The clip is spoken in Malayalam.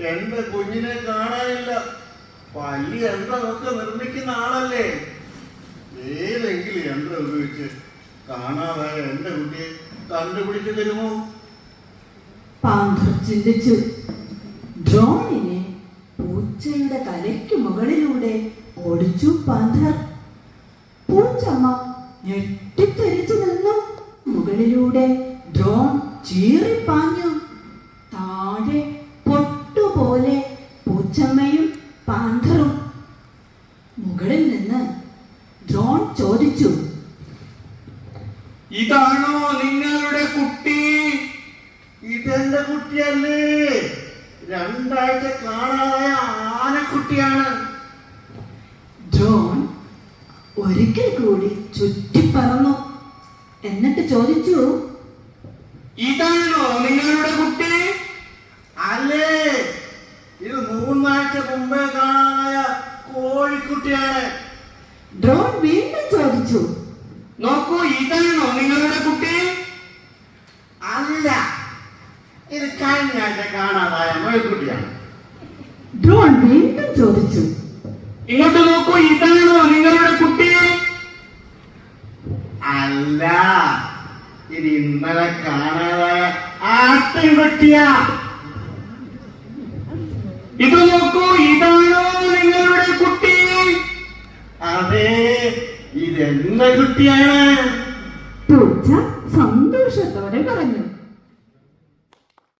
എന്റെ കുഞ്ഞിനെ കാണാനില്ല. വലിയ യന്ത്രമൊക്കെ നിർമ്മിക്കുന്ന ആളല്ലേ. ഏതെങ്കിലും യന്ത്രം ഉപയോഗിച്ച് കാണാതായ എന്റെ കുട്ടിയെ കണ്ടുപിടിച്ചു തരുമോ? പാന്തർ ചിന്തിച്ചു. ഡ്രോണിനെ പൂച്ചയുടെ തലയ്ക്ക് മുകളിലൂടെ ഓടിച്ചു പാന്തർ. പൂച്ചമ്മ ഞെട്ടിത്തെറിച്ചു നിന്നു. മുകളിലൂടെ ഡ്രോൺ ചീറിപ്പാഞ്ഞു. താഴെ പൊട്ടുപോലെ പൂച്ചമ്മയും പാന്തറും. മുകളിൽ നിന്ന് ഡ്രോൺ ചോദിച്ചു, ഇതാണോ നിങ്ങളുടെ കുട്ടി? ഇതെന്റെ കുട്ടിയല്ലേ. 2 ആഴ്ച കാണാതായ ആനക്കുട്ടിയാണ്. ഡ്രോൺ ഒരിക്കൽ കൂടി ചുറ്റിപ്പറന്നു. എന്നിട്ട് ചോദിച്ചു, ഇതാണോ നിങ്ങളുടെ കുട്ടി? അല്ലേ, ഇത് 3 ആഴ്ച മുമ്പേ കാണാതായ കോഴിക്കുട്ടിയാണ്. ഡ്രോൺ വീണ്ടും ചോദിച്ചു, നോക്കൂ, ഇതാണോ നിങ്ങളുടെ കുട്ടി? അല്ല, ഇത് കഴിഞ്ഞ ആഴ്ച കാണാതായ മുയൽക്കുട്ടിയാണ്. ഡ്രോൺ വീണ്ടും ചോദിച്ചു, ഇങ്ങോട്ട് നോക്കൂ, ഇതാണോ നിങ്ങളുടെ കുട്ടി? അല്ല, ഇത് ഇന്നലെ കാണാതായ ആട്ടിൻകുട്ടിയാ. ഇത് നോക്കൂ, ഇതാണോ നിങ്ങളുടെ കുട്ടി? അതെ, ഇതെന്റെ കുട്ടിയാണ്.